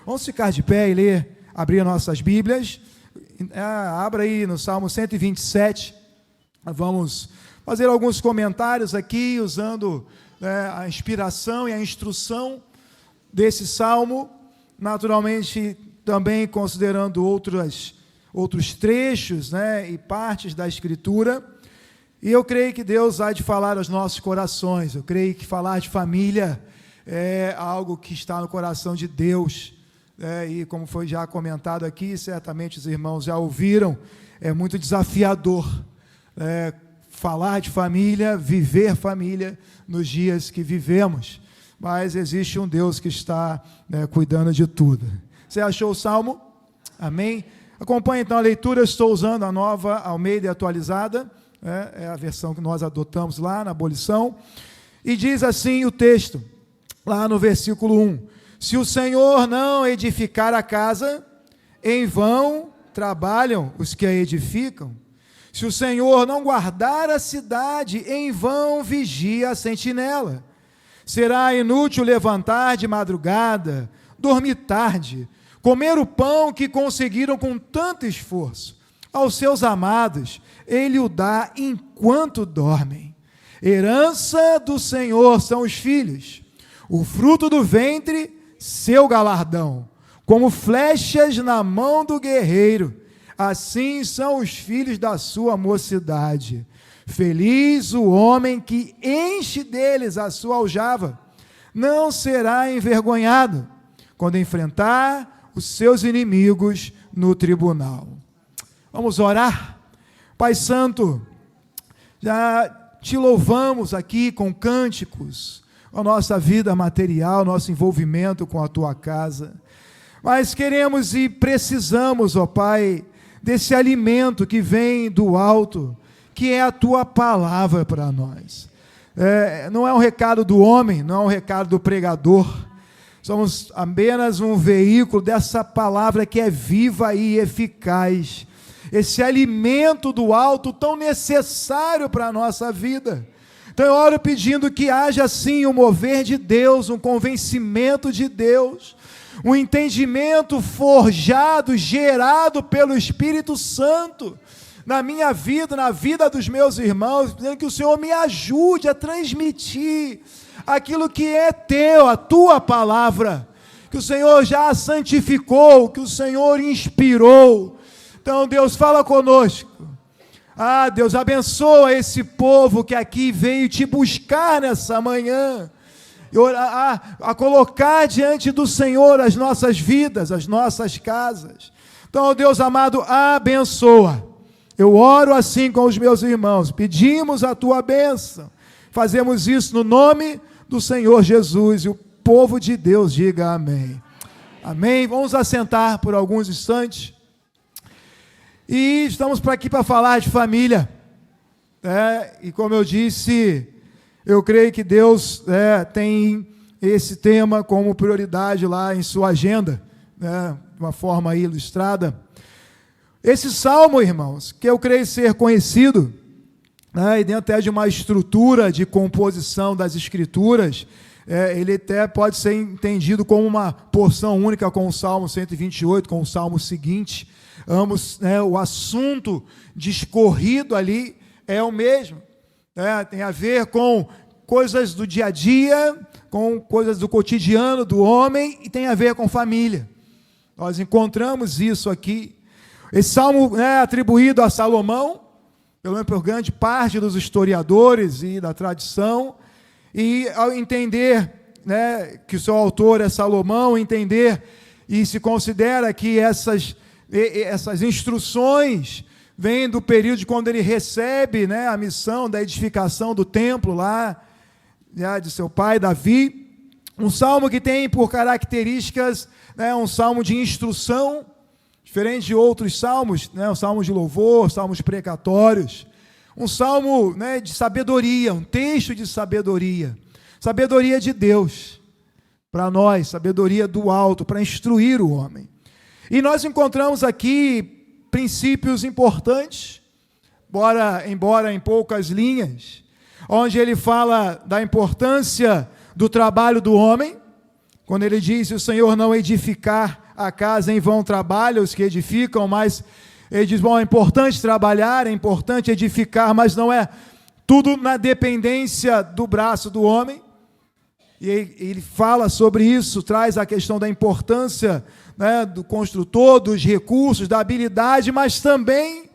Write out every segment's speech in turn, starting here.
Vamos ficar de pé e ler, abrir nossas Bíblias. Abra aí no Salmo 127. Vamos fazer alguns comentários aqui, usando a inspiração e a instrução desse Salmo, naturalmente também considerando outros trechos, e partes da Escritura. E eu creio que Deus há de falar aos nossos corações. Eu creio que falar de família é algo que está no coração de Deus. E como foi já comentado aqui, certamente os irmãos já ouviram, é muito desafiador falar de família, viver família nos dias que vivemos. Mas existe um Deus que está cuidando de tudo. Você achou o Salmo? Amém? Acompanhe então a leitura. Eu estou usando a Nova Almeida atualizada, é a versão que nós adotamos lá na abolição. E diz assim o texto, lá no versículo 1: se o Senhor não edificar a casa, em vão trabalham os que a edificam. Se o Senhor não guardar a cidade, em vão vigia a sentinela. Será inútil levantar de madrugada, dormir tarde, comer o pão que conseguiram com tanto esforço. Aos seus amados, ele o dá enquanto dormem. Herança do Senhor são os filhos, o fruto do ventre, seu galardão. Como flechas na mão do guerreiro, assim são os filhos da sua mocidade. Feliz o homem que enche deles a sua aljava, não será envergonhado quando enfrentar os seus inimigos no tribunal. Vamos orar? Pai Santo, já te louvamos aqui com cânticos, a nossa vida material, nosso envolvimento com a tua casa, mas queremos e precisamos, ó Pai, desse alimento que vem do alto, que é a tua palavra para nós. Não é um recado do homem, não é um recado do pregador, somos apenas um veículo dessa palavra que é viva e eficaz, esse alimento do alto tão necessário para a nossa vida. Então eu oro pedindo que haja sim um mover de Deus, um convencimento de Deus, um entendimento forjado, gerado pelo Espírito Santo, na minha vida, na vida dos meus irmãos, dizendo que o Senhor me ajude a transmitir aquilo que é teu, a tua palavra, que o Senhor já santificou, que o Senhor inspirou. Então Deus, fala conosco. Deus, abençoa esse povo que aqui veio te buscar nessa manhã, a colocar diante do Senhor as nossas vidas, as nossas casas. Então, Deus amado, abençoa. Eu oro assim com os meus irmãos, pedimos a tua bênção, fazemos isso no nome do Senhor Jesus, e o povo de Deus diga amém. Amém. Vamos assentar por alguns instantes, e estamos aqui para falar de família, e como eu disse, eu creio que Deus tem esse tema como prioridade lá em sua agenda, de uma forma aí ilustrada. Esse salmo, irmãos, que eu creio ser conhecido, e dentro até de uma estrutura de composição das Escrituras, ele até pode ser entendido como uma porção única com o Salmo 128, com o Salmo seguinte. Ambos, o assunto discorrido ali é o mesmo, tem a ver com coisas do dia a dia, com coisas do cotidiano do homem, e tem a ver com família. Nós encontramos isso aqui. Esse salmo é atribuído a Salomão, pelo menos por grande parte dos historiadores e da tradição, e ao entender que o seu autor é Salomão, entender e se considera que essas instruções vêm do período de quando ele recebe a missão da edificação do templo lá, de seu pai Davi, um salmo que tem por características um salmo de instrução, diferente de outros salmos, um salmo de louvor, salmos precatórios, um salmo de sabedoria, um texto de sabedoria de Deus, para nós, sabedoria do alto, para instruir o homem. E nós encontramos aqui princípios importantes, embora em poucas linhas, onde ele fala da importância do trabalho do homem, quando ele diz: se o Senhor não edificar a casa, em vão trabalham os que edificam, mas ele diz: bom, é importante trabalhar, é importante edificar, mas não é tudo na dependência do braço do homem. E ele fala sobre isso, traz a questão da importância, né, do construtor, dos recursos, da habilidade, mas também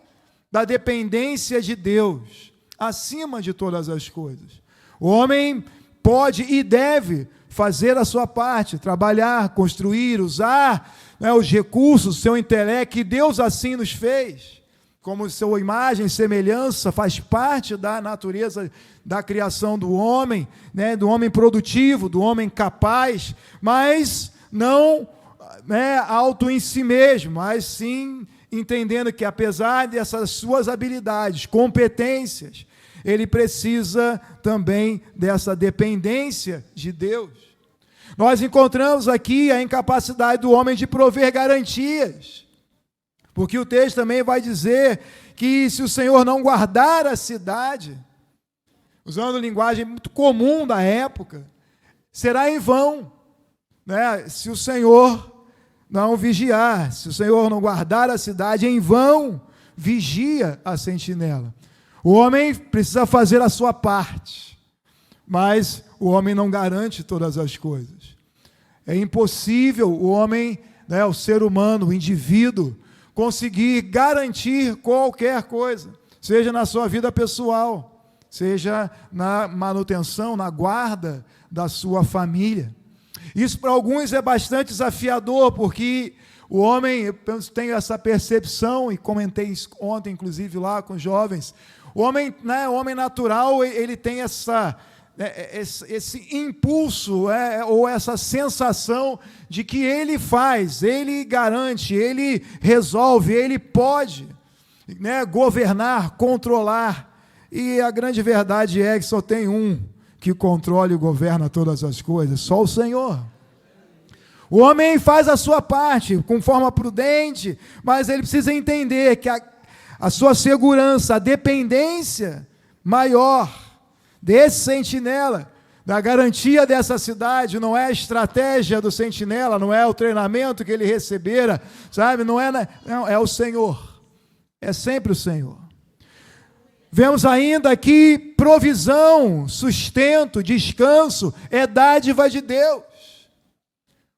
da dependência de Deus, acima de todas as coisas. O homem pode e deve fazer a sua parte, trabalhar, construir, usar, né, os recursos, seu intelecto, que Deus assim nos fez, como sua imagem e semelhança, faz parte da natureza da criação do homem, né, do homem produtivo, do homem capaz, mas não alto em si mesmo, mas sim entendendo que, apesar dessas suas habilidades, competências, ele precisa também dessa dependência de Deus. Nós encontramos aqui a incapacidade do homem de prover garantias, porque o texto também vai dizer que se o Senhor não guardar a cidade, usando linguagem muito comum da época, será em vão, né? Se o Senhor não vigiar, se o Senhor não guardar a cidade, em vão vigia a sentinela. O homem precisa fazer a sua parte, mas o homem não garante todas as coisas. É impossível o homem, né, o ser humano, o indivíduo, conseguir garantir qualquer coisa, seja na sua vida pessoal, seja na manutenção, na guarda da sua família. Isso para alguns é bastante desafiador, porque o homem, eu tenho essa percepção, e comentei isso ontem, inclusive, lá com os jovens, o homem, né, o homem natural, ele tem esse impulso, ou essa sensação de que ele faz, ele garante, ele resolve, ele pode, né, governar, controlar. E a grande verdade é que só tem um que controla e governa todas as coisas, só o Senhor. O homem faz a sua parte com forma prudente, mas ele precisa entender que a sua segurança, a dependência maior desse sentinela, da garantia dessa cidade, não é a estratégia do sentinela, não é o treinamento que ele recebera, sabe? Não, é o Senhor, é sempre o Senhor. Vemos ainda que provisão, sustento, descanso é dádiva de Deus,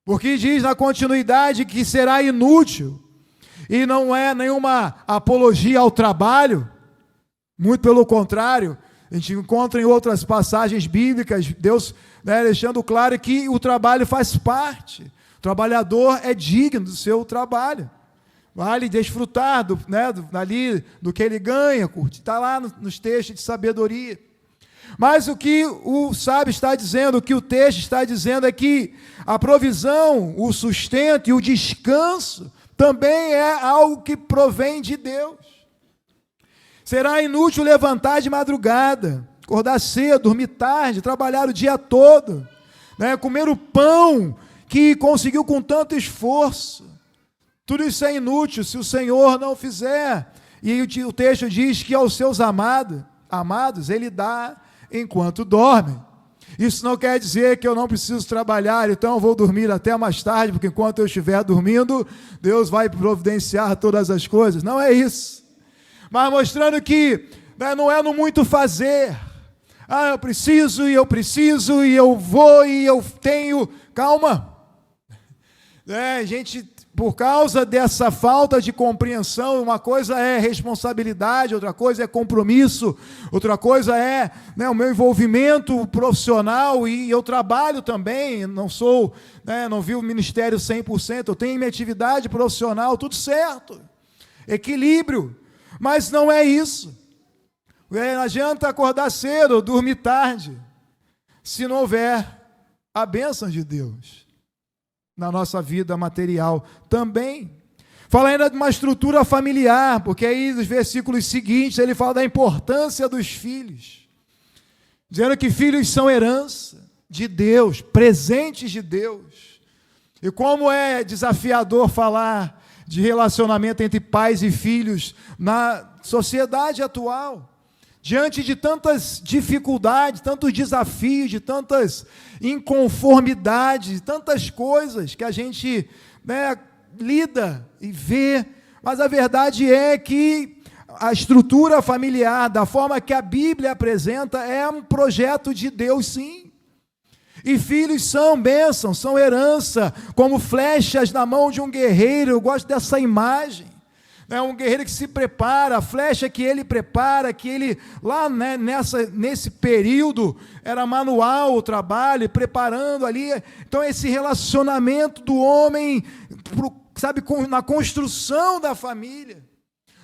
porque diz na continuidade que será inútil, e não é nenhuma apologia ao trabalho, muito pelo contrário. A gente encontra em outras passagens bíblicas, Deus, né, deixando claro que o trabalho faz parte, o trabalhador é digno do seu trabalho, vale desfrutar do que ele ganha, está lá nos textos de sabedoria. Mas o que o sábio está dizendo, o que o texto está dizendo é que a provisão, o sustento e o descanso também é algo que provém de Deus. Será inútil levantar de madrugada, acordar cedo, dormir tarde, trabalhar o dia todo, né, comer o pão que conseguiu com tanto esforço. Tudo isso é inútil se o Senhor não fizer. E o texto diz que aos seus amados, Ele dá enquanto dormem. Isso não quer dizer que eu não preciso trabalhar, então eu vou dormir até mais tarde, porque enquanto eu estiver dormindo, Deus vai providenciar todas as coisas. Não é isso. Mas mostrando que, né, não é no muito fazer. Eu preciso, e eu vou, e eu tenho. Calma. Gente, por causa dessa falta de compreensão, uma coisa é responsabilidade, outra coisa é compromisso, outra coisa é, né, o meu envolvimento profissional, e eu trabalho também, não vi o ministério 100%, eu tenho minha atividade profissional, tudo certo, equilíbrio, mas não é isso. Não adianta acordar cedo ou dormir tarde, se não houver a bênção de Deus na nossa vida material também. Fala ainda de uma estrutura familiar, porque aí nos versículos seguintes ele fala da importância dos filhos, dizendo que filhos são herança de Deus, presentes de Deus. E como é desafiador falar de relacionamento entre pais e filhos na sociedade atual, diante de tantas dificuldades, tantos desafios, de tantas inconformidades, de tantas coisas que a gente, lida e vê, mas a verdade é que a estrutura familiar, da forma que a Bíblia apresenta, é um projeto de Deus, sim. E filhos são bênçãos, são herança, como flechas na mão de um guerreiro. Eu gosto dessa imagem. Um guerreiro que se prepara, a flecha que ele prepara, que ele, lá nesse período, era manual o trabalho, preparando ali. Então, esse relacionamento do homem, na construção da família,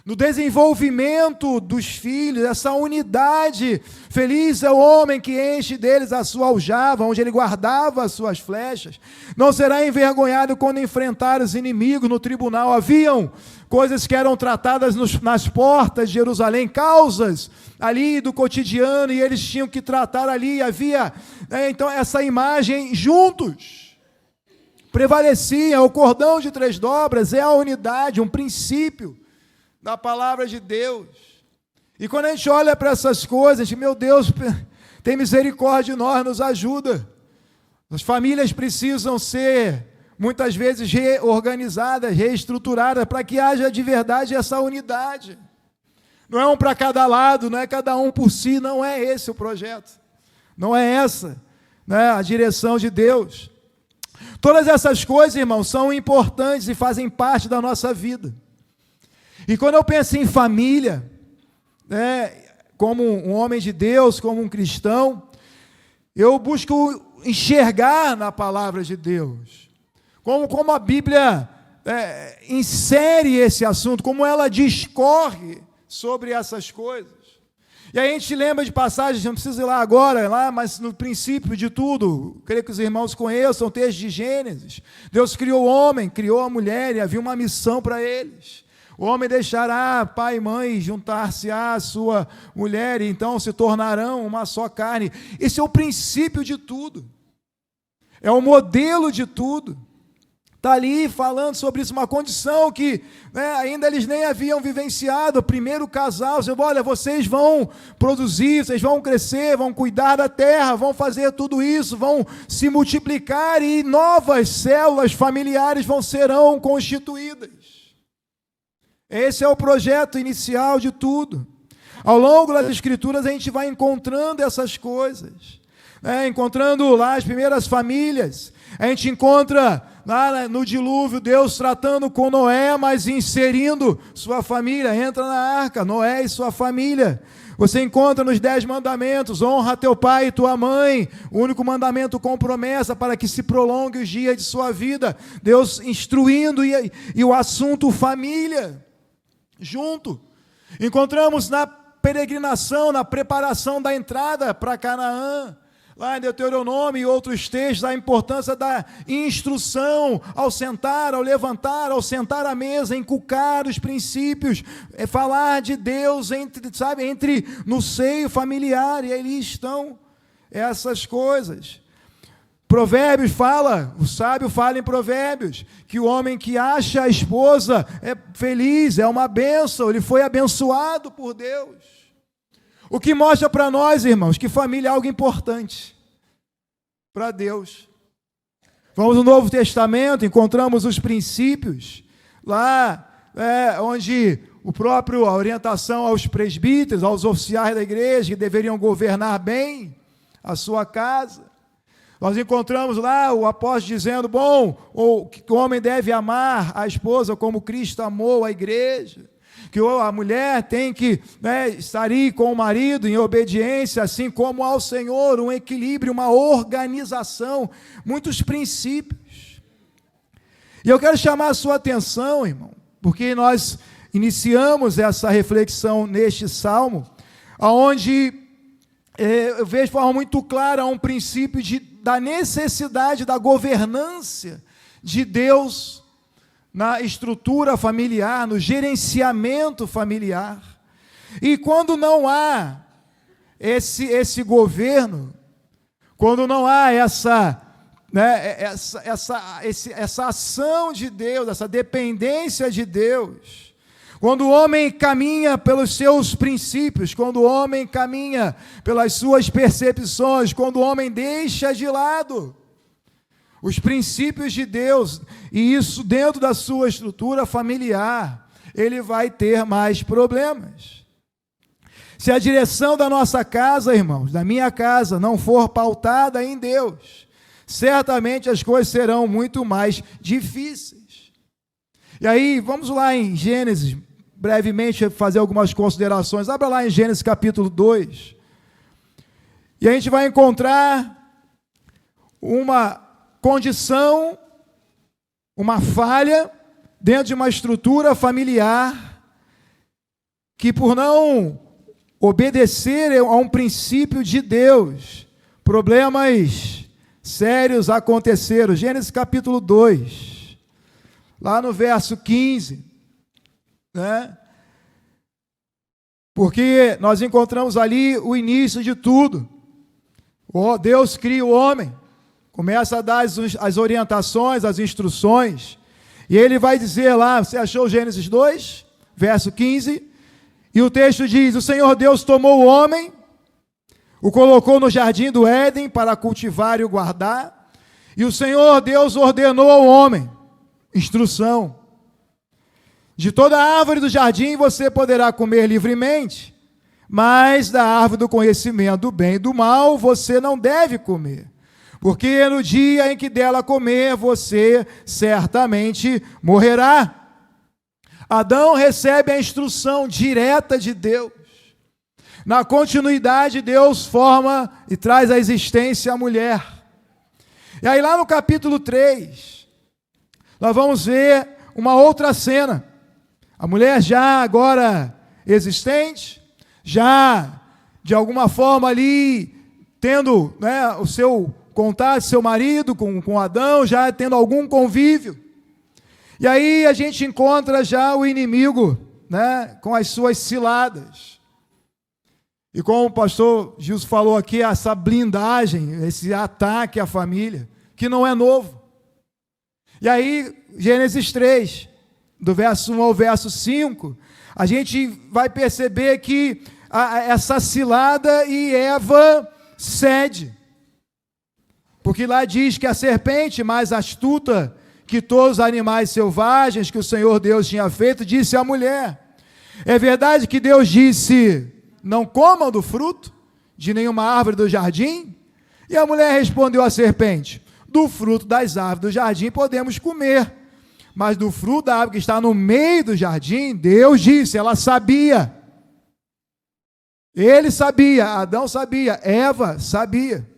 no desenvolvimento dos filhos, essa unidade. Feliz é o homem que enche deles a sua aljava, onde ele guardava as suas flechas. Não será envergonhado quando enfrentar os inimigos no tribunal. Haviam coisas que eram tratadas nas portas de Jerusalém, causas ali do cotidiano, e eles tinham que tratar ali. Havia, então, essa imagem juntos. Prevalecia, o cordão de 3 dobras é a unidade, um princípio da palavra de Deus. E quando a gente olha para essas coisas, a gente, meu Deus, tem misericórdia de nós, nos ajuda. As famílias precisam ser, muitas vezes, reorganizadas, reestruturadas, para que haja de verdade essa unidade. Não é um para cada lado, não é cada um por si, não é esse o projeto. Não é essa, a direção de Deus. Todas essas coisas, irmãos, são importantes e fazem parte da nossa vida. E quando eu penso em família, como um homem de Deus, como um cristão, eu busco enxergar na palavra de Deus, como a Bíblia insere esse assunto, como ela discorre sobre essas coisas. E aí a gente lembra de passagens, não precisa ir lá agora, mas no princípio de tudo, creio que os irmãos conheçam o texto de Gênesis. Deus criou o homem, criou a mulher, e havia uma missão para eles. O homem deixará pai e mãe, juntar-se à sua mulher, e então se tornarão uma só carne. Esse é o princípio de tudo. É o modelo de tudo. Está ali falando sobre isso, uma condição que ainda eles nem haviam vivenciado. O primeiro casal, dizendo, olha, vocês vão produzir, vocês vão crescer, vão cuidar da terra, vão fazer tudo isso, vão se multiplicar e novas células familiares serão constituídas. Esse é o projeto inicial de tudo. Ao longo das Escrituras a gente vai encontrando essas coisas, encontrando lá as primeiras famílias. A gente encontra lá no dilúvio Deus tratando com Noé, mas inserindo sua família. Entra na arca, Noé e sua família. Você encontra nos 10 mandamentos, honra teu pai e tua mãe, o único mandamento com promessa para que se prolongue os dias de sua vida. Deus instruindo e o assunto família. Junto, encontramos na peregrinação, na preparação da entrada para Canaã, lá em Deuteronômio e outros textos, a importância da instrução ao sentar, ao levantar, ao sentar à mesa, inculcar os princípios, falar de Deus entre no seio familiar, e ali estão essas coisas. Provérbios fala, o sábio fala em Provérbios, que o homem que acha a esposa é feliz, é uma bênção, ele foi abençoado por Deus. O que mostra para nós, irmãos, que família é algo importante para Deus. Vamos no Novo Testamento, encontramos os princípios, lá onde a orientação aos presbíteros, aos oficiais da igreja, que deveriam governar bem a sua casa. Nós encontramos lá o apóstolo dizendo, que o homem deve amar a esposa como Cristo amou a igreja, que a mulher tem que estar aí com o marido em obediência, assim como ao Senhor, um equilíbrio, uma organização, muitos princípios. E eu quero chamar a sua atenção, irmão, porque nós iniciamos essa reflexão neste salmo, onde eu vejo de forma muito clara um princípio da necessidade da governância de Deus na estrutura familiar, no gerenciamento familiar. E quando não há esse governo, quando não há essa ação de Deus, essa dependência de Deus, Quando o homem caminha pelos seus princípios, quando o homem caminha pelas suas percepções, quando o homem deixa de lado os princípios de Deus, e isso dentro da sua estrutura familiar, ele vai ter mais problemas. Se a direção da nossa casa, irmãos, da minha casa, não for pautada em Deus, certamente as coisas serão muito mais difíceis. E aí, vamos lá em Gênesis, brevemente fazer algumas considerações. Abra lá em Gênesis capítulo 2. E a gente vai encontrar uma condição, uma falha dentro de uma estrutura familiar que, por não obedecer a um princípio de Deus, problemas sérios aconteceram. Gênesis capítulo 2, lá no verso 15, né? Porque nós encontramos ali o início de tudo. Deus cria o homem, começa a dar as orientações, as instruções, e ele vai dizer lá, você achou Gênesis 2, verso 15, e o texto diz: o Senhor Deus tomou o homem, o colocou no jardim do Éden para cultivar e o guardar, e o Senhor Deus ordenou ao homem, instrução: de toda árvore do jardim você poderá comer livremente, mas da árvore do conhecimento do bem e do mal você não deve comer, porque no dia em que dela comer, você certamente morrerá. Adão recebe a instrução direta de Deus. Na continuidade, Deus forma e traz à existência a mulher. E aí lá no capítulo 3, nós vamos ver uma outra cena. A mulher já agora existente, já de alguma forma ali tendo, né, o seu contato, seu marido com Adão, já tendo algum convívio. E aí a gente encontra já o inimigo, né, com as suas ciladas. E como o pastor Gilson falou aqui, essa blindagem, esse ataque à família, que não é novo. E aí, Gênesis 3, do verso 1 ao verso 5, a gente vai perceber que essa cilada e Eva cede. Porque lá diz que a serpente mais astuta que todos os animais selvagens que o Senhor Deus tinha feito, disse à mulher: é verdade que Deus disse, não comam do fruto de nenhuma árvore do jardim? E a mulher respondeu à serpente: do fruto das árvores do jardim podemos comer, mas do fruto da árvore que está no meio do jardim, Deus disse. Ela sabia, ele sabia, Adão sabia, Eva sabia: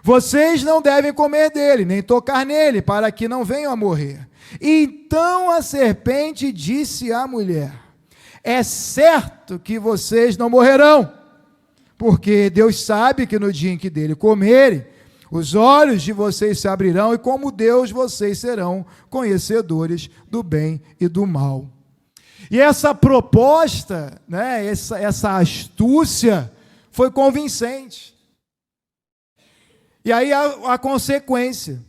vocês não devem comer dele, nem tocar nele, para que não venham a morrer. Então a serpente disse à mulher: é certo que vocês não morrerão, porque Deus sabe que no dia em que dele comerem, os olhos de vocês se abrirão, e como Deus vocês serão conhecedores do bem e do mal. E essa proposta, né, essa astúcia foi convincente. E aí a consequência,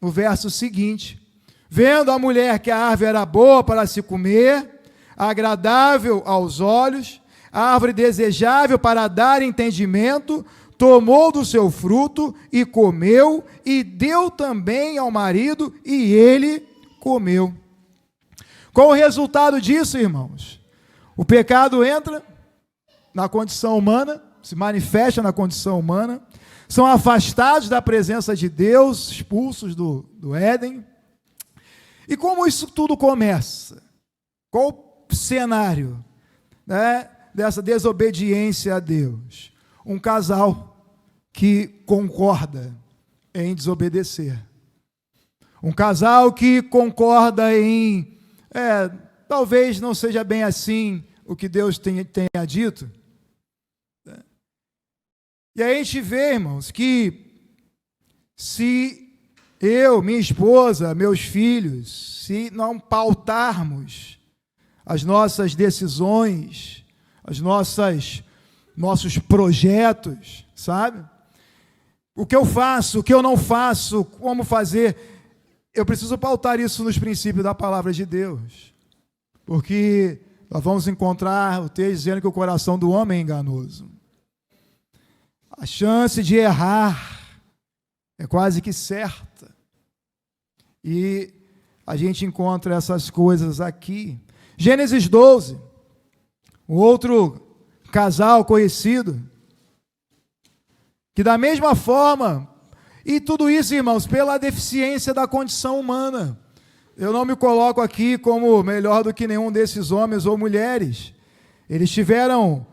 no verso seguinte: vendo a mulher que a árvore era boa para se comer, agradável aos olhos, árvore desejável para dar entendimento, tomou do seu fruto e comeu, e deu também ao marido, e ele comeu. Qual o resultado disso, irmãos? O pecado entra na condição humana, se manifesta na condição humana, são afastados da presença de Deus, expulsos do Éden. E como isso tudo começa? Qual o cenário, né, dessa desobediência a Deus? Um casal que concorda em desobedecer. Um casal que concorda em, talvez não seja bem assim o que Deus tenha dito. E aí a gente vê, irmãos, que se eu, minha esposa, meus filhos, se não pautarmos as nossas decisões, nossos projetos, sabe? O que eu faço, o que eu não faço, como fazer, eu preciso pautar isso nos princípios da palavra de Deus. porque nós vamos encontrar o texto dizendo que o coração do homem é enganoso. A chance de errar é quase que certa. E a gente encontra essas coisas aqui. Gênesis 12, um outro casal conhecido, que da mesma forma, e tudo isso, irmãos, pela deficiência da condição humana. Eu não me coloco aqui como melhor do que nenhum desses homens ou mulheres. Eles tiveram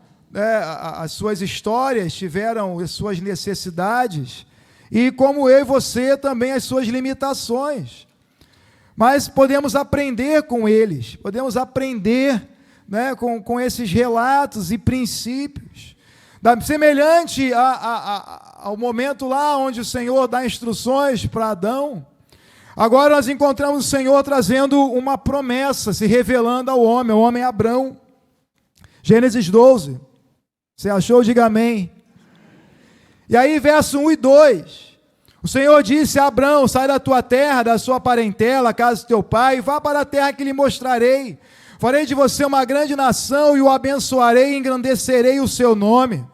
as suas histórias, tiveram as suas necessidades, e como eu e você também as suas limitações. Mas podemos aprender com eles, podemos aprender com esses relatos e princípios. Semelhante ao momento lá onde o Senhor dá instruções para Adão, agora nós encontramos o Senhor trazendo uma promessa, se revelando ao homem Abrão. Gênesis 12. Você achou? Diga amém. E aí, verso 1 e 2. O Senhor disse a Abrão: sai da tua terra, da sua parentela, a casa do teu pai, e vá para a terra que lhe mostrarei. Farei de você uma grande nação e o abençoarei e engrandecerei o seu nome.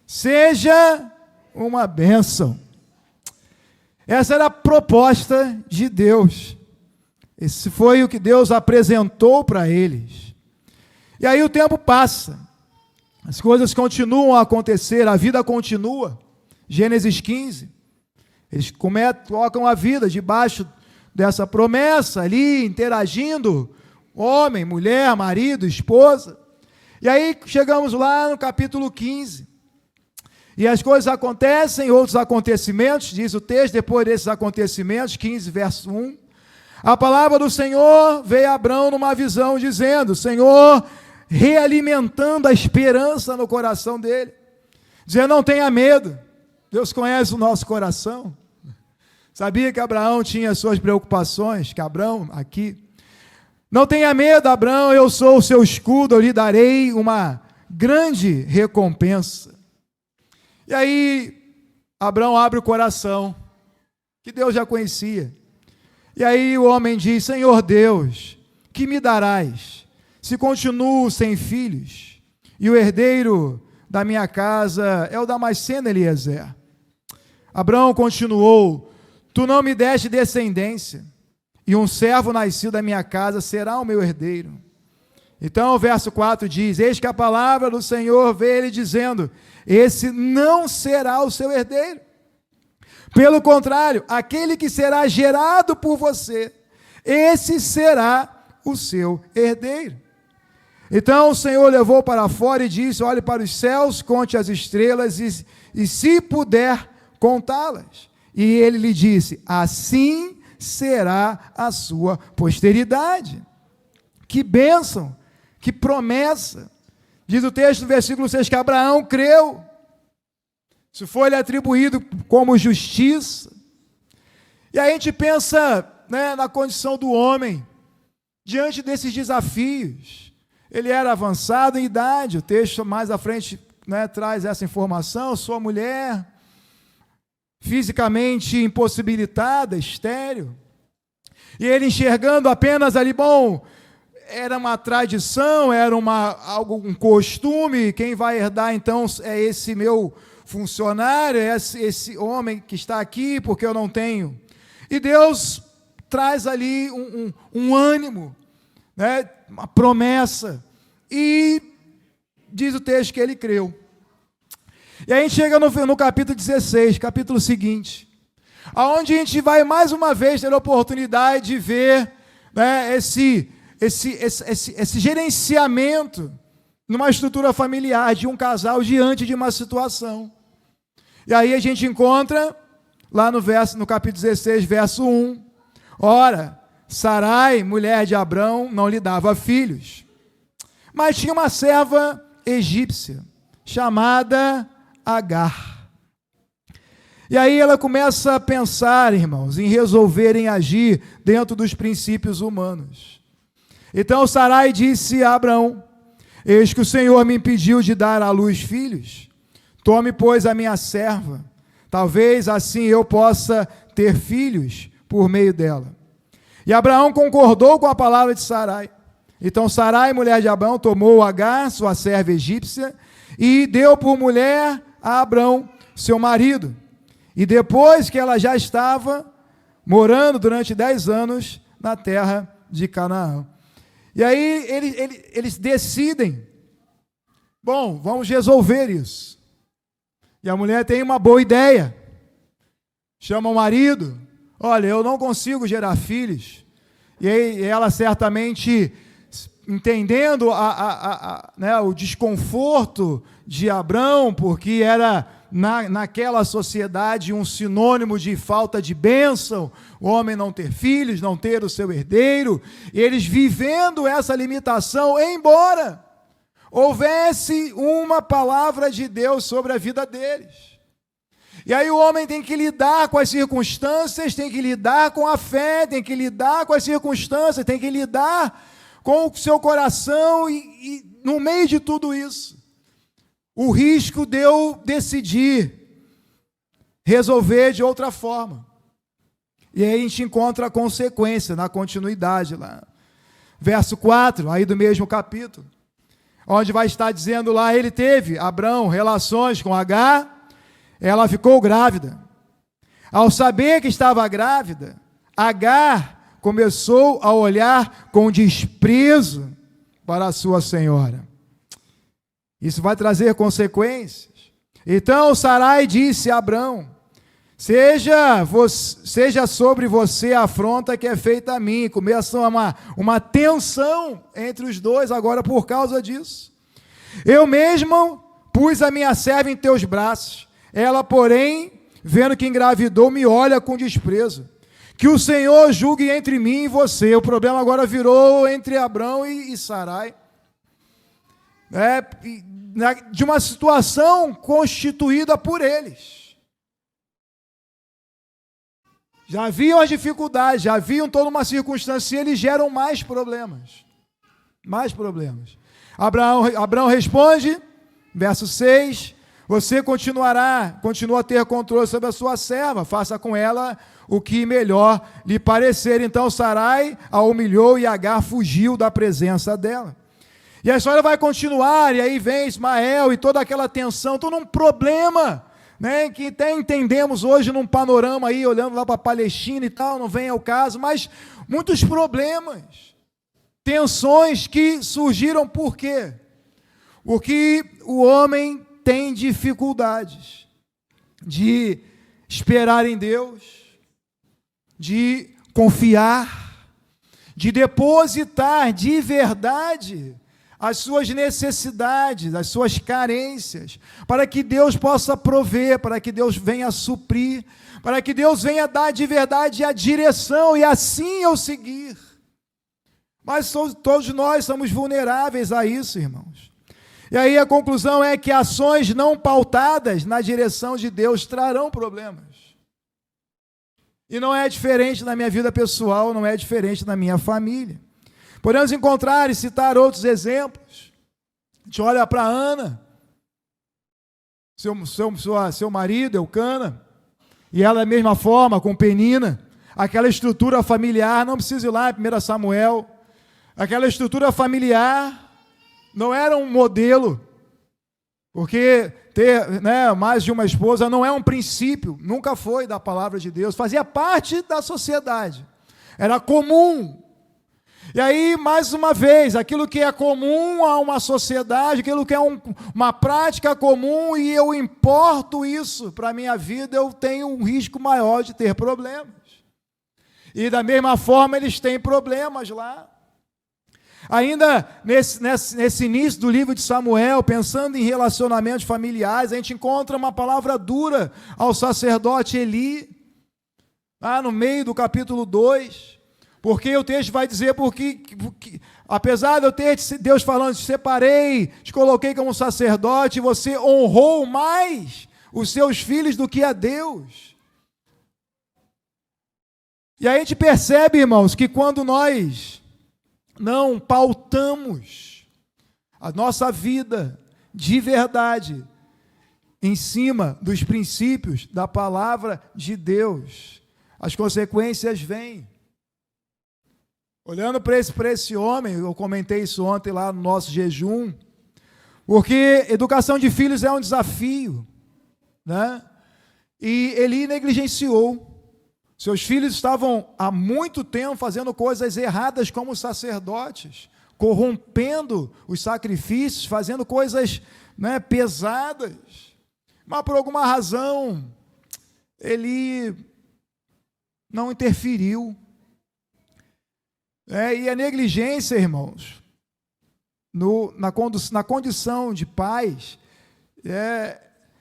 Seja uma bênção. Essa era a proposta de Deus. Esse foi o que Deus apresentou para eles. E aí o tempo passa. As coisas continuam a acontecer, a vida continua. Gênesis 15. Eles colocam a vida debaixo dessa promessa ali, interagindo. Homem, mulher, marido, esposa. E aí chegamos lá no capítulo 15. E as coisas acontecem, outros acontecimentos, diz o texto, depois desses acontecimentos, 15, verso 1. A palavra do Senhor veio a Abrão numa visão, dizendo, Senhor, realimentando a esperança no coração dele, dizendo, não tenha medo, Deus conhece o nosso coração. Sabia que Abraão tinha suas preocupações, que Abrão aqui, não tenha medo, Abrão, eu sou o seu escudo, eu lhe darei uma grande recompensa. E aí, Abrão abre o coração, que Deus já conhecia. E aí o homem diz, Senhor Deus, que me darás, se continuo sem filhos, e o herdeiro da minha casa é o Damasceno Eliezer. Abrão continuou, tu não me deste descendência, e um servo nascido da minha casa será o meu herdeiro. Então o verso 4 diz, eis que a palavra do Senhor veio ele dizendo, esse não será o seu herdeiro. Pelo contrário, aquele que será gerado por você, esse será o seu herdeiro. Então o Senhor levou para fora e disse, olhe para os céus, conte as estrelas e se puder contá-las. E ele lhe disse, assim será a sua posteridade. Que bênção, que promessa. Diz o texto no versículo 6 que Abraão creu. Isso foi lhe atribuído como justiça. E aí a gente pensa na condição do homem, diante desses desafios. Ele era avançado em idade, o texto mais à frente traz essa informação, sua mulher, fisicamente impossibilitada, estéril. E ele enxergando apenas ali, era uma tradição, era um costume, quem vai herdar então é esse meu funcionário, é esse homem que está aqui, porque eu não tenho. E Deus traz ali um ânimo, uma promessa, e diz o texto que ele creu. E aí a gente chega no capítulo 16, capítulo seguinte, aonde a gente vai mais uma vez ter a oportunidade de ver esse gerenciamento numa estrutura familiar de um casal diante de uma situação. E aí a gente encontra lá no capítulo 16, verso 1, ora, Sarai, mulher de Abrão, não lhe dava filhos, mas tinha uma serva egípcia, chamada Agar. E aí ela começa a pensar, irmãos, em resolver, em agir dentro dos princípios humanos. Então Sarai disse a Abrão, eis que o Senhor me impediu de dar à luz filhos, tome, pois, a minha serva, talvez assim eu possa ter filhos por meio dela. E Abraão concordou com a palavra de Sarai. Então Sarai, mulher de Abrão, tomou Agar, sua serva egípcia, e deu por mulher a Abrão, seu marido. E depois que ela já estava morando durante 10 anos na terra de Canaã. E aí eles decidem, bom, vamos resolver isso. E a mulher tem uma boa ideia. Chama o marido, olha, eu não consigo gerar filhos. E aí ela certamente, entendendo né, o desconforto de Abrão, porque era naquela sociedade um sinônimo de falta de bênção, o homem não ter filhos, não ter o seu herdeiro, eles vivendo essa limitação, embora houvesse uma palavra de Deus sobre a vida deles. E aí o homem tem que lidar com as circunstâncias, tem que lidar com a fé, tem que lidar com as circunstâncias, tem que lidar com o seu coração e no meio de tudo isso, o risco de eu decidir resolver de outra forma. E aí a gente encontra a consequência na continuidade lá. Verso 4, aí do mesmo capítulo, onde vai estar dizendo lá, ele teve, Abrão, relações com Agar, ela ficou grávida. Ao saber que estava grávida, Agar começou a olhar com desprezo para a sua senhora. Isso vai trazer consequências. Então Sarai disse a Abrão, seja sobre você a afronta que é feita a mim. Começa uma tensão entre os dois agora por causa disso. Eu mesmo pus a minha serva em teus braços. Ela, porém, vendo que engravidou, me olha com desprezo. Que o Senhor julgue entre mim e você. O problema agora virou entre Abrão e Sarai. De uma situação constituída por eles. Já haviam as dificuldades, já haviam toda uma circunstância, e eles geram mais problemas. Mais problemas. Abrão responde, verso 6, você continua a ter controle sobre a sua serva, faça com ela o que melhor lhe parecer. Então Sarai a humilhou e Agar fugiu da presença dela. E a história vai continuar, e aí vem Ismael e toda aquela tensão, todo um problema, né, que até entendemos hoje num panorama aí, olhando lá para a Palestina e tal, não vem ao caso, mas muitos problemas, tensões que surgiram por quê? Porque o homem tem dificuldades de esperar em Deus, de confiar, de depositar de verdade as suas necessidades, as suas carências, para que Deus possa prover, para que Deus venha suprir, para que Deus venha dar de verdade a direção e assim eu seguir. Mas todos nós somos vulneráveis a isso, irmãos. E aí a conclusão é que ações não pautadas na direção de Deus trarão problemas. E não é diferente na minha vida pessoal, não é diferente na minha família. Podemos encontrar e citar outros exemplos. A gente olha para Ana, seu marido, Eucana, e ela da mesma forma, com Penina, aquela estrutura familiar, não precisa ir lá em 1 Samuel, aquela estrutura familiar não era um modelo, porque ter, né, mais de uma esposa não é um princípio, nunca foi da palavra de Deus, fazia parte da sociedade, era comum. E aí, mais uma vez, aquilo que é comum a uma sociedade, aquilo que é uma prática comum, e eu importo isso para a minha vida, eu tenho um risco maior de ter problemas. E da mesma forma, eles têm problemas lá. Ainda nesse início do livro de Samuel, pensando em relacionamentos familiares, a gente encontra uma palavra dura ao sacerdote Eli, lá no meio do capítulo 2, porque o texto vai dizer, porque apesar de eu ter Deus falando, te separei, te coloquei como sacerdote, você honrou mais os seus filhos do que a Deus. E aí a gente percebe, irmãos, que quando nós não pautamos a nossa vida de verdade em cima dos princípios da palavra de Deus, as consequências vêm. Olhando para esse homem, eu comentei isso ontem lá no nosso jejum, porque educação de filhos é um desafio, né? E Eli negligenciou. Seus filhos estavam há muito tempo fazendo coisas erradas como sacerdotes, corrompendo os sacrifícios, fazendo coisas, né, pesadas. Mas por alguma razão, Eli não interferiu. E a negligência, irmãos, na condição de pais,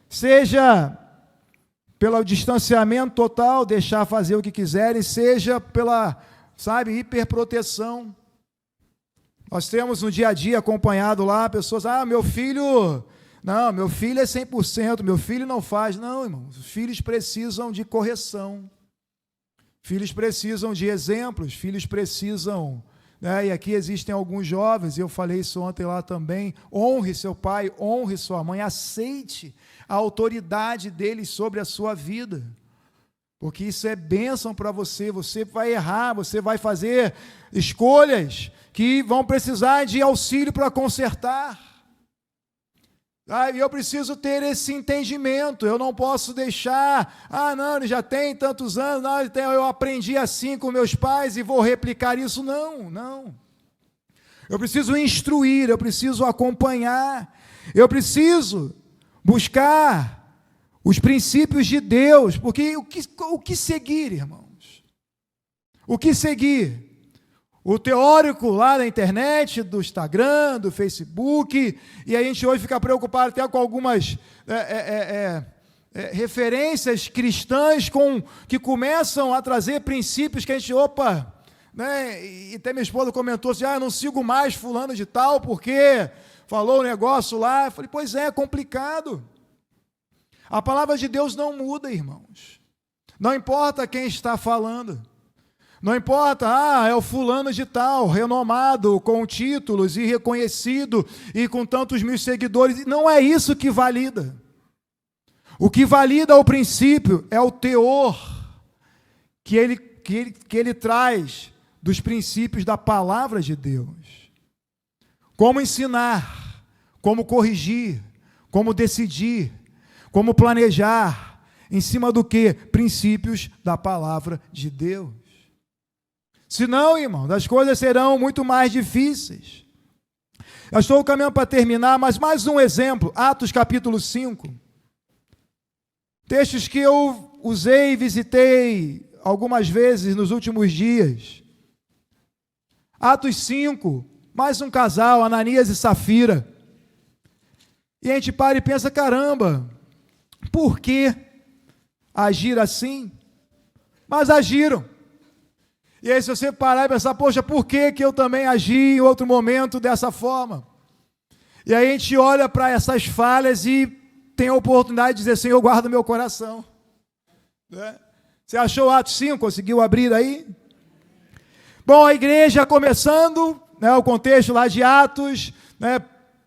seja pelo distanciamento total, deixar fazer o que quiserem, seja pela, hiperproteção. Nós temos no dia a dia acompanhado lá pessoas, meu filho é 100%, meu filho não faz. Não, irmãos, os filhos precisam de correção, filhos precisam de exemplos, filhos precisam, e aqui existem alguns jovens, eu falei isso ontem lá também, honre seu pai, honre sua mãe, aceite a autoridade deles sobre a sua vida, porque isso é bênção para você. Você vai errar, você vai fazer escolhas que vão precisar de auxílio para consertar, e eu preciso ter esse entendimento. Eu não posso deixar, não, ele já tem tantos anos, não, eu aprendi assim com meus pais e vou replicar isso. Não, eu preciso instruir, eu preciso acompanhar, eu preciso buscar os princípios de Deus, porque o que seguir, irmãos? O que seguir? O teórico lá na internet, do Instagram, do Facebook, e a gente hoje fica preocupado até com algumas referências cristãs que começam a trazer princípios que a gente, e até minha esposa comentou assim, eu não sigo mais fulano de tal, porque falou um negócio lá. Eu falei, pois é complicado. A palavra de Deus não muda, irmãos. Não importa quem está falando. Não importa, é o fulano de tal, renomado, com títulos e reconhecido e com tantos mil seguidores. Não é isso que valida. O que valida o princípio é o teor que ele traz dos princípios da palavra de Deus. Como ensinar, como corrigir, como decidir, como planejar, em cima do quê? Princípios da palavra de Deus. Senão, irmão, as coisas serão muito mais difíceis. Eu estou caminhando para terminar, mas mais um exemplo, Atos capítulo 5. Textos que eu usei e visitei algumas vezes nos últimos dias. Atos 5, mais um casal, Ananias e Safira. E a gente para e pensa, caramba, por que agir assim? Mas agiram. E aí, se você parar e pensar, poxa, por que eu também agi em outro momento dessa forma? E aí a gente olha para essas falhas e tem a oportunidade de dizer, Senhor, guarda o meu coração. Você achou Atos 5? Conseguiu abrir aí? Bom, a igreja começando, o contexto lá de Atos,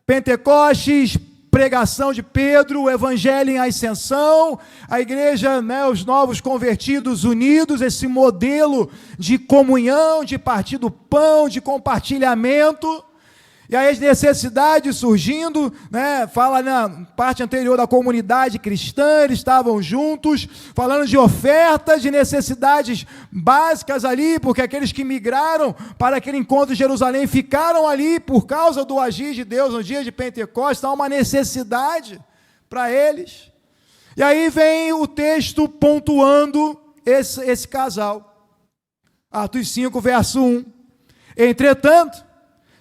Pentecostes, pregação de Pedro, o evangelho em ascensão, a igreja, os novos convertidos unidos, esse modelo de comunhão, de partir do pão, de compartilhamento, e aí as necessidades surgindo, fala na parte anterior da comunidade cristã, eles estavam juntos, falando de ofertas, de necessidades básicas ali, porque aqueles que migraram para aquele encontro de Jerusalém ficaram ali por causa do agir de Deus no dia de Pentecostes, há uma necessidade para eles. E aí vem o texto pontuando esse casal. Atos 5, verso 1. Entretanto,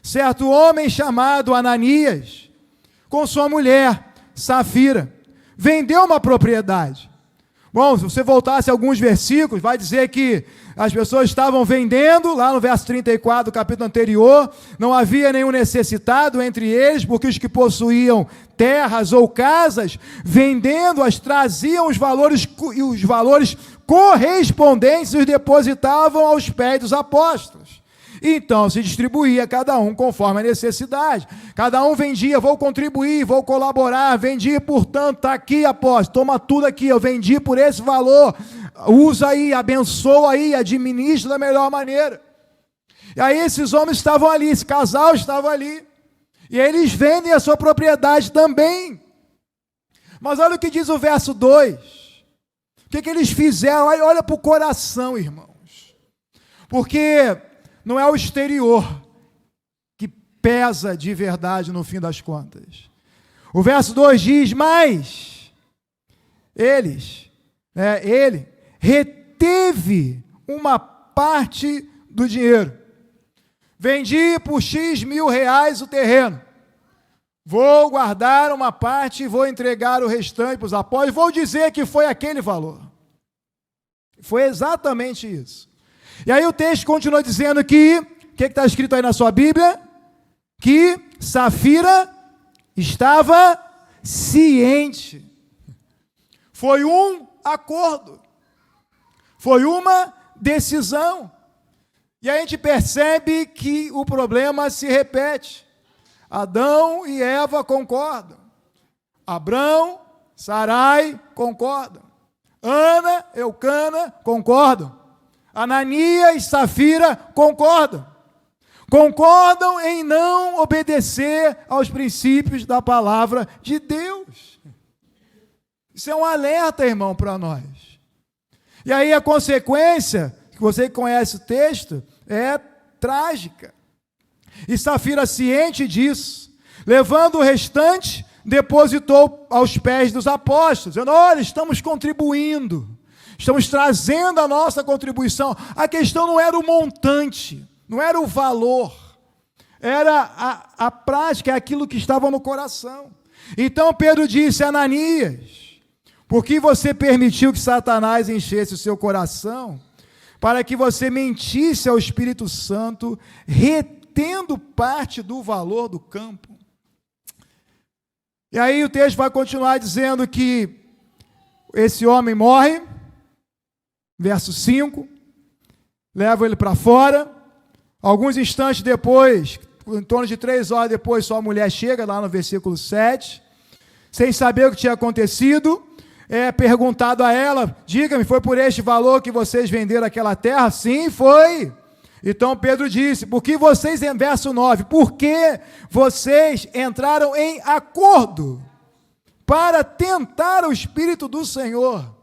certo homem chamado Ananias, com sua mulher, Safira, vendeu uma propriedade. Bom, se você voltasse alguns versículos, vai dizer que as pessoas estavam vendendo, lá no verso 34 do capítulo anterior, não havia nenhum necessitado entre eles, porque os que possuíam terras ou casas, vendendo-as, traziam os valores correspondentes e os depositavam aos pés dos apóstolos. Então se distribuía cada um conforme a necessidade. Cada um vendia, vou contribuir, vou colaborar, vendi, portanto, está aqui, apóstolo, toma tudo aqui, eu vendi por esse valor, usa aí, abençoa aí, administra da melhor maneira. E aí esses homens estavam ali, esse casal estava ali, e eles vendem a sua propriedade também. Mas olha o que diz o verso 2. O que eles fizeram? Olha para o coração, irmãos. Porque não é o exterior que pesa de verdade no fim das contas. O verso 2 diz, mas ele reteve uma parte do dinheiro. Vendi por X mil reais o terreno. Vou guardar uma parte e vou entregar o restante para os apóstolos. Vou dizer que foi aquele valor. Foi exatamente isso. E aí o texto continua dizendo que, o que está escrito aí na sua Bíblia? Que Safira estava ciente. Foi um acordo. Foi uma decisão. E a gente percebe que o problema se repete. Adão e Eva concordam. Abrão, Sarai concordam. Ana, Eucana concordam. Ananias e Safira concordam. Concordam em não obedecer aos princípios da palavra de Deus. Isso é um alerta, irmão, para nós. E aí a consequência, que você conhece o texto, é trágica. E Safira, ciente disso, levando o restante, depositou aos pés dos apóstolos, dizendo, olha, estamos contribuindo, estamos trazendo a nossa contribuição. A questão não era o montante, não era o valor, era a prática, aquilo que estava no coração. Então Pedro disse, Ananias, por que você permitiu que Satanás enchesse o seu coração, para que você mentisse ao Espírito Santo, retendo parte do valor do campo? E aí o texto vai continuar dizendo que esse homem morre, verso 5, leva ele para fora. Alguns instantes depois, em torno de 3 horas depois, sua mulher chega, lá no versículo 7, sem saber o que tinha acontecido. É perguntado a ela, diga-me, foi por este valor que vocês venderam aquela terra? Sim, foi. Então Pedro disse, verso 9, porque vocês entraram em acordo para tentar o Espírito do Senhor.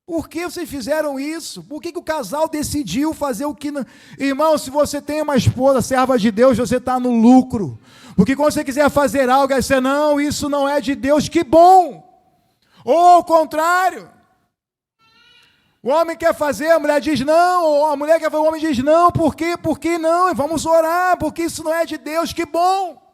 Por que vocês fizeram isso? Por que o casal decidiu fazer o que... Irmão, se você tem uma esposa, serva de Deus, você está no lucro. Porque quando você quiser fazer algo, aí você, não, isso não é de Deus, que bom. Ou ao contrário, o homem quer fazer, a mulher diz não, ou a mulher quer fazer, o homem diz não, por quê? Por que não? Vamos orar, porque isso não é de Deus, que bom.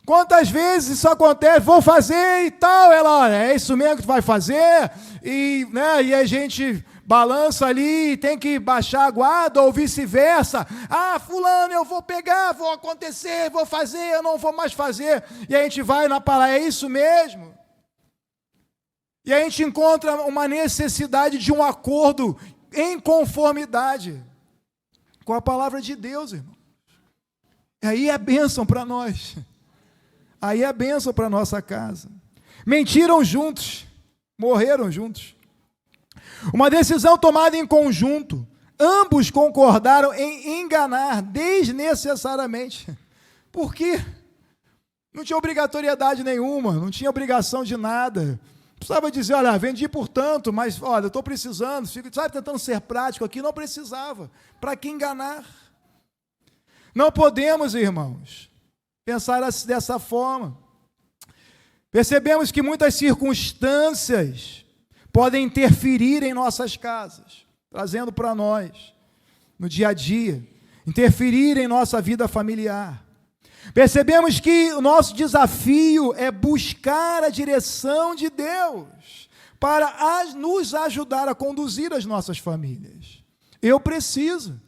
Quantas vezes isso acontece, vou fazer e tal, ela, olha, é isso mesmo que tu vai fazer, e a gente balança ali, tem que baixar a guarda, ou vice-versa, fulano, eu vou pegar, vou acontecer, vou fazer, eu não vou mais fazer, e a gente vai na palavra, é isso mesmo. E a gente encontra uma necessidade de um acordo em conformidade com a palavra de Deus, irmão. E aí é bênção para nós. Aí é bênção para a nossa casa. Mentiram juntos, morreram juntos. Uma decisão tomada em conjunto. Ambos concordaram em enganar desnecessariamente. Por quê? Não tinha obrigatoriedade nenhuma, não tinha obrigação de nada. Precisava dizer, olha, vendi por tanto, mas olha, eu estou precisando, fico, sabe, tentando ser prático aqui, não precisava. Para que enganar? Não podemos, irmãos, pensar dessa forma. Percebemos que muitas circunstâncias podem interferir em nossas casas, trazendo para nós, no dia a dia, interferir em nossa vida familiar. Percebemos que o nosso desafio é buscar a direção de Deus para nos ajudar a conduzir as nossas famílias. Eu preciso,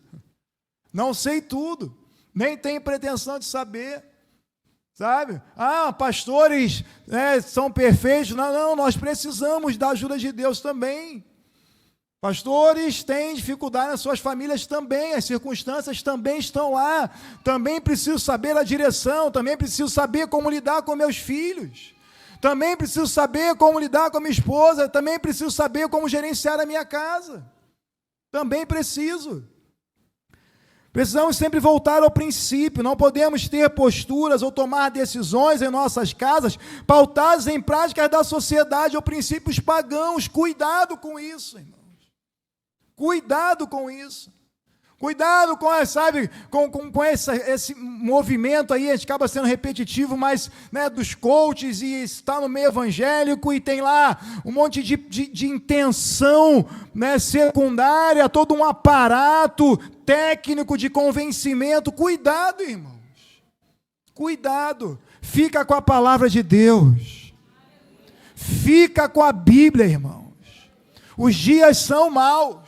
não sei tudo, nem tenho pretensão de saber, sabe? Pastores são perfeitos, não, nós precisamos da ajuda de Deus também. Pastores têm dificuldade nas suas famílias também, as circunstâncias também estão lá, também preciso saber a direção, também preciso saber como lidar com meus filhos, também preciso saber como lidar com a minha esposa, também preciso saber como gerenciar a minha casa, também preciso. Precisamos sempre voltar ao princípio. Não podemos ter posturas ou tomar decisões em nossas casas pautadas em práticas da sociedade ou princípios pagãos. Cuidado com isso, irmãos. Cuidado com isso. Cuidado com, sabe, com esse movimento aí, a gente acaba sendo repetitivo, mas né, dos coaches, e está no meio evangélico, e tem lá um monte de intenção né, secundária, todo um aparato técnico de convencimento. Cuidado, irmãos. Cuidado. Fica com a palavra de Deus. Fica com a Bíblia, irmãos. Os dias são maus.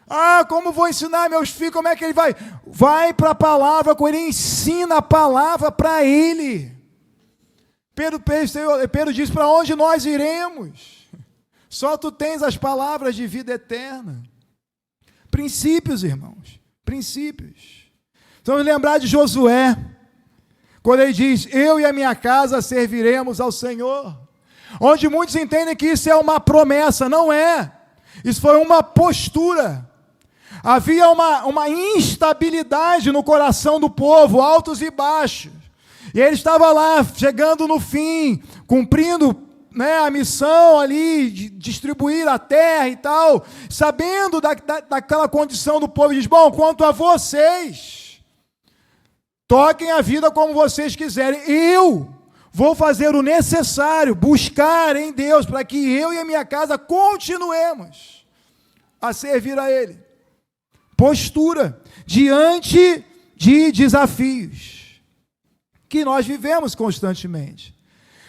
Ah, como vou ensinar meus filhos? Como é que ele vai? Vai para a palavra com ele, ensina a palavra para ele. Pedro diz, para onde nós iremos? Só tu tens as palavras de vida eterna. Princípios, irmãos, princípios. Vamos lembrar de Josué, quando ele diz, eu e a minha casa serviremos ao Senhor. Onde muitos entendem que isso é uma promessa, não é. Isso foi uma postura. Havia uma instabilidade no coração do povo, altos e baixos. E ele estava lá, chegando no fim, cumprindo né, a missão ali, de distribuir a terra e tal, sabendo daquela condição do povo, diz, bom, quanto a vocês, toquem a vida como vocês quiserem, eu vou fazer o necessário, buscar em Deus, para que eu e a minha casa continuemos a servir a Ele. Postura diante de desafios que nós vivemos constantemente.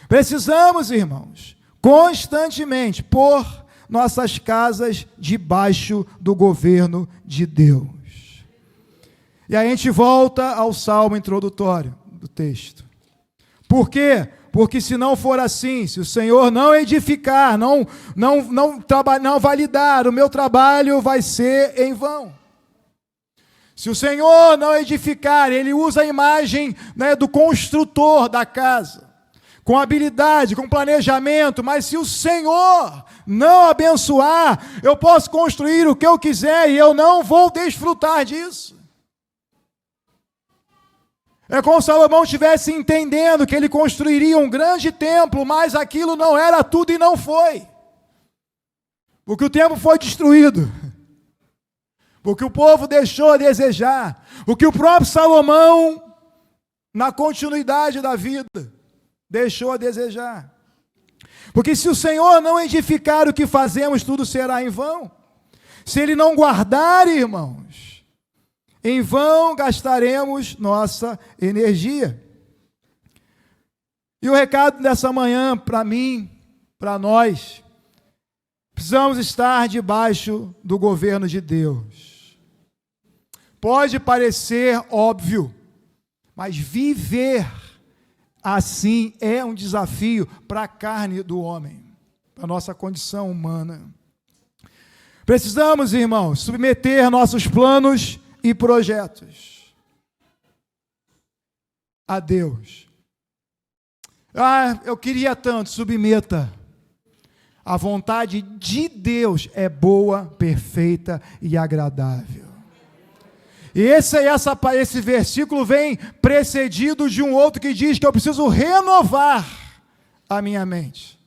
Precisamos, irmãos, constantemente pôr nossas casas debaixo do governo de Deus. E aí a gente volta ao salmo introdutório do texto. Por quê? Porque se não for assim, se o Senhor não edificar, não validar, o meu trabalho vai ser em vão. Se o Senhor não edificar, Ele usa a imagem né, do construtor da casa, com habilidade, com planejamento, mas se o Senhor não abençoar, eu posso construir o que eu quiser e eu não vou desfrutar disso. É como se Salomão estivesse entendendo que ele construiria um grande templo, mas aquilo não era tudo e não foi. Porque o templo foi destruído. Porque o povo deixou a desejar. O que o próprio Salomão, na continuidade da vida, deixou a desejar. Porque se o Senhor não edificar o que fazemos, tudo será em vão. Se Ele não guardar, irmãos, em vão gastaremos nossa energia. E o recado dessa manhã, para mim, para nós, precisamos estar debaixo do governo de Deus. Pode parecer óbvio, mas viver assim é um desafio para a carne do homem, para a nossa condição humana. Precisamos, irmãos, submeter nossos planos e projetos a Deus. Ah, eu queria tanto, submeta. A vontade de Deus é boa, perfeita e agradável. E esse versículo vem precedido de um outro que diz que eu preciso renovar a minha mente.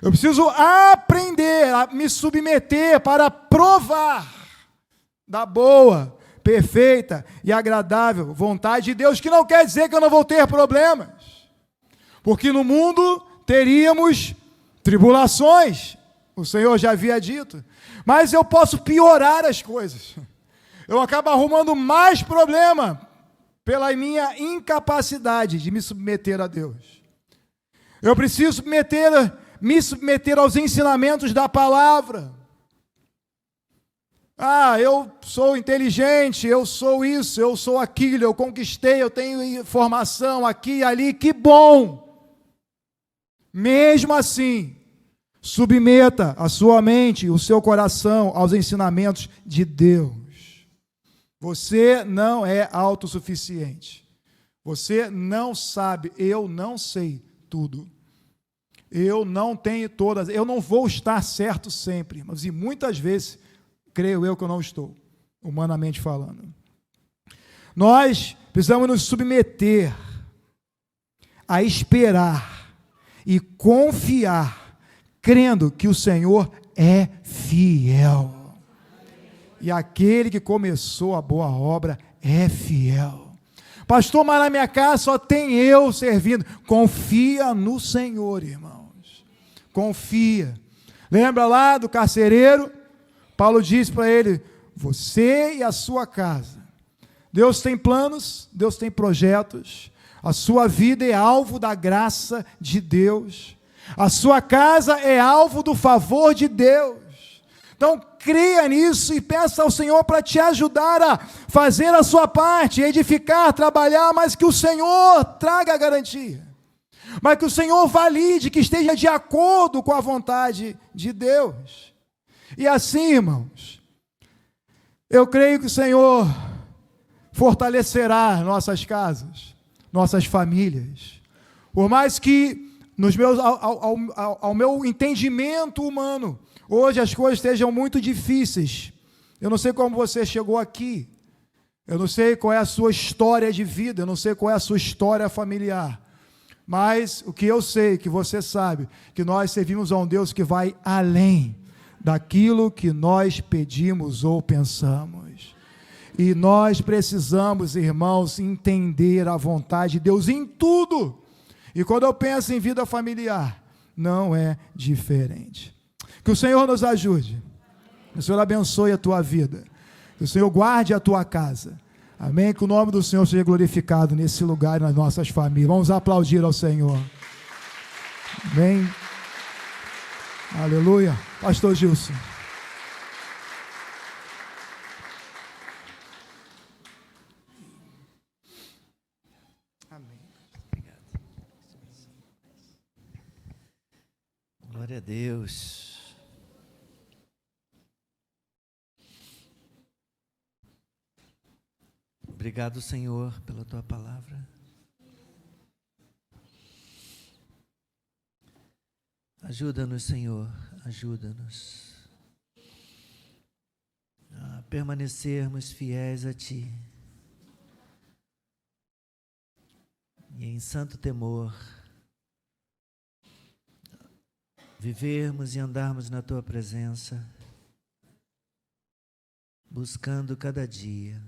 Eu preciso aprender a me submeter para provar da boa, perfeita e agradável vontade de Deus, que não quer dizer que eu não vou ter problemas. Porque no mundo teríamos tribulações, o Senhor já havia dito, mas eu posso piorar as coisas. Eu acabo arrumando mais problema pela minha incapacidade de me submeter a Deus. Eu preciso me submeter aos ensinamentos da palavra. Ah, eu sou inteligente, eu sou isso, eu sou aquilo, eu conquistei, eu tenho informação aqui e ali, que bom! Mesmo assim, submeta a sua mente, o seu coração aos ensinamentos de Deus. Você não é autossuficiente. Você não sabe, eu não sei tudo. Eu não tenho todas, eu não vou estar certo sempre, mas e muitas vezes, creio eu que eu não estou. humanamente falando. Nós precisamos nos submeter a esperar e confiar, crendo que o Senhor é fiel. E aquele que começou a boa obra é fiel. Pastor, mas na minha casa só tem eu servindo. Confia no Senhor, irmãos. Confia. Lembra lá do carcereiro? Paulo disse para ele: você e a sua casa. Deus tem planos, Deus tem projetos. A sua vida é alvo da graça de Deus. A sua casa é alvo do favor de Deus. Então, creia nisso e peça ao Senhor para te ajudar a fazer a sua parte, edificar, trabalhar, mas que o Senhor traga a garantia. Mas que o Senhor valide, que esteja de acordo com a vontade de Deus. E assim, irmãos, eu creio que o Senhor fortalecerá nossas casas, nossas famílias. Por mais que ao meu entendimento humano, hoje as coisas estejam muito difíceis. Eu não sei como você chegou aqui. Eu não sei qual é a sua história de vida. Eu não sei qual é a sua história familiar. Mas o que eu sei, que você sabe, que nós servimos a um Deus que vai além daquilo que nós pedimos ou pensamos. E nós precisamos, irmãos, entender a vontade de Deus em tudo. E quando eu penso em vida familiar, não é diferente. Que o Senhor nos ajude, que o Senhor abençoe a tua vida, que o Senhor guarde a tua casa, amém? Que o nome do Senhor seja glorificado nesse lugar e nas nossas famílias. Vamos aplaudir ao Senhor, amém? Aleluia. Pastor Gilson. Amém. Obrigado. Glória a Deus. Obrigado, Senhor, pela tua palavra. Ajuda-nos, Senhor, ajuda-nos a permanecermos fiéis a Ti e em santo temor vivermos e andarmos na Tua presença, buscando cada dia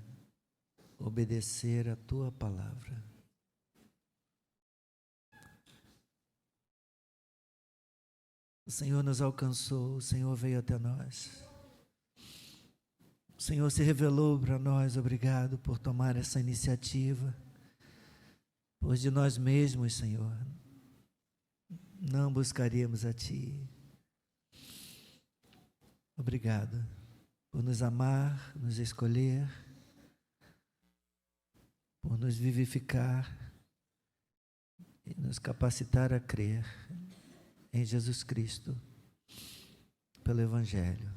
obedecer a Tua palavra. O Senhor nos alcançou, o Senhor veio até nós. O Senhor se revelou para nós, obrigado por tomar essa iniciativa. Pois de nós mesmos, Senhor, não buscaríamos a Ti. Obrigado por nos amar, nos escolher, por nos vivificar e nos capacitar a crer em Jesus Cristo, pelo Evangelho.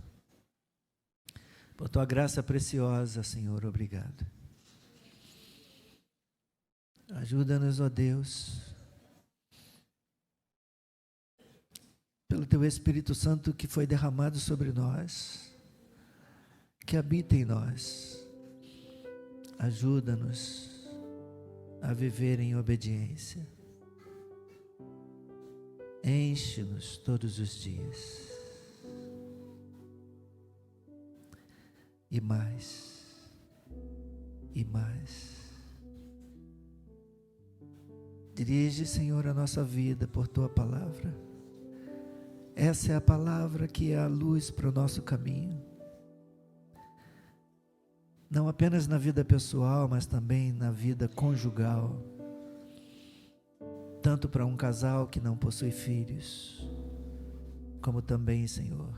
Por Tua graça preciosa, Senhor, obrigado. Ajuda-nos, ó Deus, pelo Teu Espírito Santo que foi derramado sobre nós, que habita em nós. Ajuda-nos a viver em obediência. Enche-nos todos os dias. E mais. E mais. Dirige, Senhor, a nossa vida por Tua palavra. Essa é a palavra que é a luz para o nosso caminho. Não apenas na vida pessoal, mas também na vida conjugal. Tanto para um casal que não possui filhos, como também, Senhor,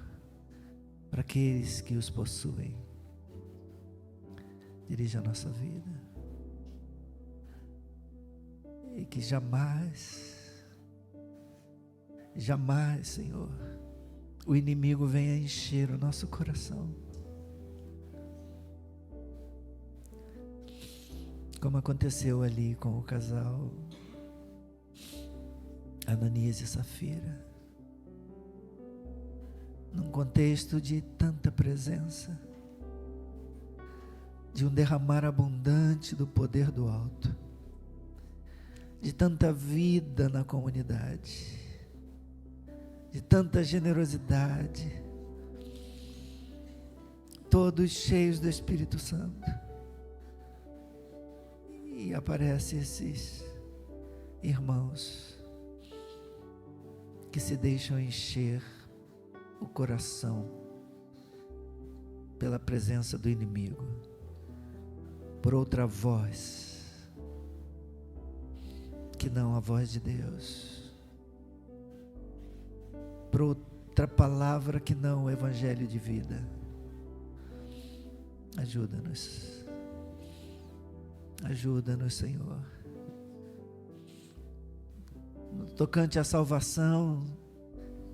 para aqueles que os possuem. Dirija a nossa vida. E que jamais, Senhor, o inimigo venha encher o nosso coração. Como aconteceu ali com o casal Ananias e Safira, num contexto de tanta presença, de um derramar abundante do poder do alto, de tanta vida na comunidade, de tanta generosidade, todos cheios do Espírito Santo. E aparecem esses irmãos que se deixam encher o coração pela presença do inimigo, por outra voz que não a voz de Deus, por outra palavra que não o evangelho de vida. Ajuda-nos, ajuda-nos, Senhor. No tocante à salvação,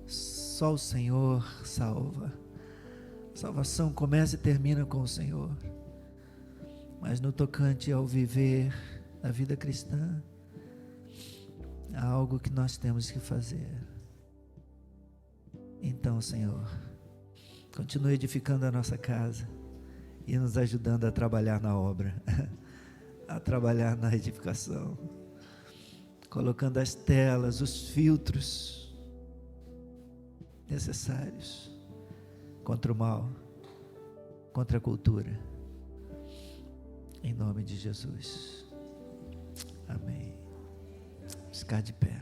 só o Senhor salva. A salvação começa e termina com o Senhor. Mas no tocante ao viver a vida cristã, há algo que nós temos que fazer. Então, Senhor, continue edificando a nossa casa e nos ajudando a trabalhar na obra, a trabalhar na edificação, colocando as telas, os filtros necessários contra o mal, contra a cultura, em nome de Jesus. Amém. Ficar de pé.